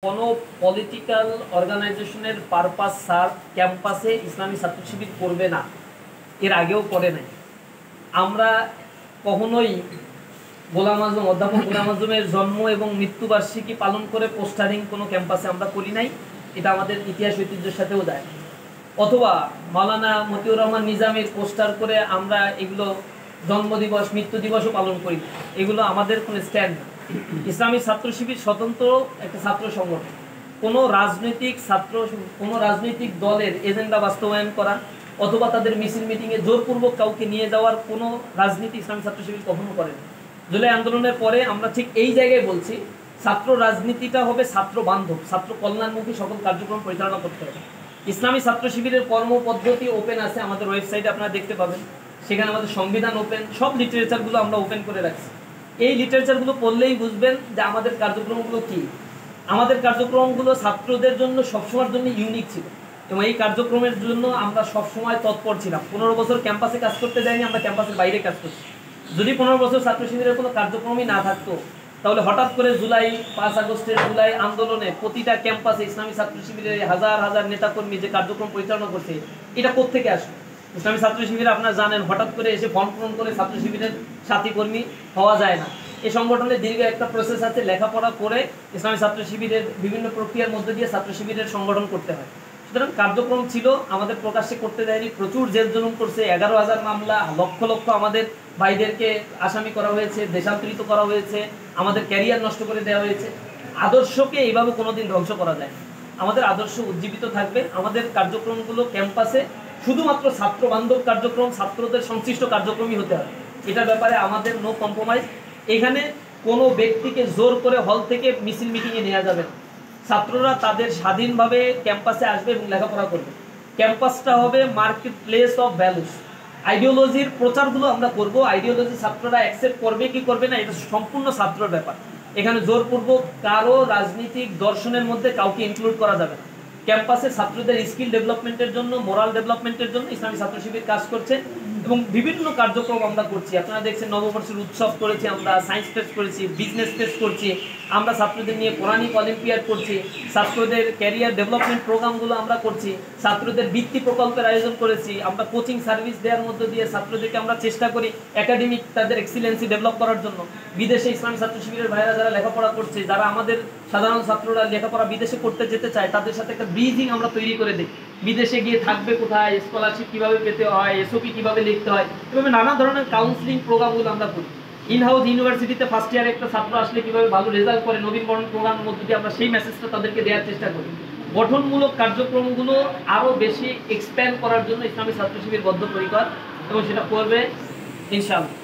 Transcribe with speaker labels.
Speaker 1: কোনো পলিটিক্যাল অর্গানাইজেশনের purpose sir ক্যাম্পাসে ইসলামী ছাত্র শিবির করবে না, এর আগেও করে নাই। আমরা কখনোই অধ্যাপক গোলাম আজমের জন্ম এবং মৃত্যুবার্ষিকী পালন করে পোস্টারিং কোনো ক্যাম্পাসে আমরা করি নাই, এটা আমাদের ইতিহাস ঐতিহ্যের সাথেও যায়। অথবা মাওলানা মতিউর রহমান নিজামীর পোস্টার করে আমরা এগুলো জন্মদিবস মৃত্যু দিবসও পালন করি না, এগুলো আমাদের কোনো স্ট্যান্ড না। ইসলামী ছাত্র শিবির স্বতন্ত্র একটা ছাত্র সংগঠন। কোনো রাজনৈতিক দলের এজেন্ডা বাস্তবায়ন করা অথবা তাদের মিছিল মিটিংয়ে জোরপূর্বক কাউকে নিয়ে যাওয়ার কোনো রাজনীতি ইসলামী ছাত্র শিবির কখনো করে না। জুলাই আন্দোলনের পরে আমরা ঠিক এই জায়গায় বলছি, ছাত্র রাজনীতিটা হবে ছাত্র বান্ধব, ছাত্র কল্যাণমুখী সকল কার্যক্রম পরিচালনা করতে হবে। ইসলামী ছাত্র শিবিরের কর্মপদ্ধতি ওপেন আছে, আমাদের ওয়েবসাইটে আপনারা দেখতে পাবেন। সেখানে আমাদের সংবিধান ওপেন, সব লিটারেচারগুলো আমরা ওপেন করে রাখছি। এই লিটারেচারগুলো পড়লেই বুঝবেন যে আমাদের কার্যক্রমগুলো কি। আমাদের কার্যক্রমগুলো ছাত্রদের জন্য সবসময়ের জন্য ইউনিক ছিল এবং এই কার্যক্রমের জন্য আমরা সবসময় তৎপর ছিলাম। 15 বছর ক্যাম্পাসে কাজ করতে যাইনি, আমরা ক্যাম্পাসের বাইরে কাজ করছি। যদি 15 বছর ছাত্র শিবিরের কোনো কার্যক্রমই না থাকতো, তাহলে হঠাৎ করে 5 আগস্টের জুলাই আন্দোলনে প্রতিটা ক্যাম্পাসে ইসলামী ছাত্র শিবিরের হাজার হাজার নেতাকর্মী যে কার্যক্রম পরিচালনা করছে, এটা কোত্থেকে আসবে? ইসলামী ছাত্র শিবির আপনারা জানেন, হঠাৎ করে এসে ফর্ম পূরণ করে ছাত্র শিবিরের সাথী কর্মী হওয়া যায় না। এই সংগঠনের দীর্ঘ একটা প্রসেস আছে, লেখাপড়া করে ইসলামী ছাত্র শিবিরের বিভিন্ন প্রক্রিয়ার মধ্যে দিয়ে ছাত্র শিবিরের সংগঠন করতে হয়। সুতরাং কার্যক্রম ছিল, আমাদের প্রকাশ্যে করতে দেয়নি, প্রচুর জেল জুলুম করছে, 11,000 মামলা, লক্ষ লক্ষ আমাদের ভাইদেরকে আসামি করা হয়েছে, দেশান্তরিত করা হয়েছে, আমাদের ক্যারিয়ার নষ্ট করে দেওয়া হয়েছে। আদর্শকে এইভাবে কোনোদিন ধ্বংস করা যায় না। আমাদের আদর্শ উজ্জীবিত থাকবে। আমাদের কার্যক্রমগুলো ক্যাম্পাসে শুধুমাত্র ছাত্র বান্ধব কার্যক্রম, ছাত্রদের সংশ্লিষ্ট কার্যক্রমই হতে হবে, এটার ব্যাপারে আমাদের নো কম্প্রোমাইজ। এখানে কোনো ব্যক্তিকে জোর করে হল থেকে মিছিল মিটিংয়ে নেওয়া যাবে না। ছাত্ররা তাদের স্বাধীনভাবে ক্যাম্পাসে আসবে এবং লেখাপড়া করবে। ক্যাম্পাসটা হবে মার্কেট প্লেস অফ ভ্যালুস। আইডিওলজির প্রচারগুলো আমরা করব, আইডিওলজি ছাত্ররা অ্যাকসেপ্ট করবে কি করবে না, এটা সম্পূর্ণ ছাত্রের ব্যাপার। এখানে জোরপূর্বক কারো রাজনৈতিক দর্শনের মধ্যে কাউকে ইনক্লুড করা যাবে না। ক্যাম্পাসে ছাত্রদের স্কিল ডেভেলপমেন্টের জন্য, মোরাল ডেভেলপমেন্টের জন্য ইসলামী ছাত্র শিবির কাজ করছে এবং বিভিন্ন কার্যক্রম আমরা করছি। আপনারা দেখছেন নববর্ষের উৎসব করেছি, আমরা সায়েন্স ফেস্ট করেছি, বিজনেস ফেস্ট করছি, আমরা ছাত্রদের নিয়ে কোরআনিক অলিম্পিয়াড করছি, ছাত্রদের ক্যারিয়ার ডেভেলপমেন্ট প্রোগ্রামগুলো আমরা করছি, ছাত্রদের বৃত্তি প্রকল্পের আয়োজন করেছি, আমরা কোচিং সার্ভিস দেওয়ার মধ্যে দিয়ে ছাত্রদেরকে আমরা চেষ্টা করি একাডেমিক তাদের এক্সিলেন্সি ডেভেলপ করার জন্য। বিদেশে ইসলামী ছাত্র শিবিরের ভাইরা যারা লেখাপড়া করছে, যারা আমাদের সাধারণ ছাত্ররা লেখাপড়া বিদেশে করতে যেতে চায়, তাদের সাথে একটা ব্রিজিং আমরা তৈরি করে দিই। বিদেশে গিয়ে থাকবে কোথায়, স্কলারশিপ কিভাবে পেতে হয়, এসওপি কিভাবে লিখতে হয়, এভাবে নানা ধরনের কাউন্সিলিং প্রোগ্রামগুলো আমরা করি। ইনহাউস ইউনিভার্সিটিতে ফার্স্ট ইয়ারে একটা ছাত্র আসলে কিভাবে ভালো রেজাল্ট করে, নবীনবরণ প্রোগ্রামের মধ্যে দিয়ে আমরা সেই মেসেজটা তাদেরকে দেওয়ার চেষ্টা করি। গঠনমূলক কার্যক্রমগুলো আরও বেশি এক্সপ্যান্ড করার জন্য ইসলামী ছাত্র শিবির বদ্ধপরিকর এবং সেটা করবে ইনশাআল্লাহ।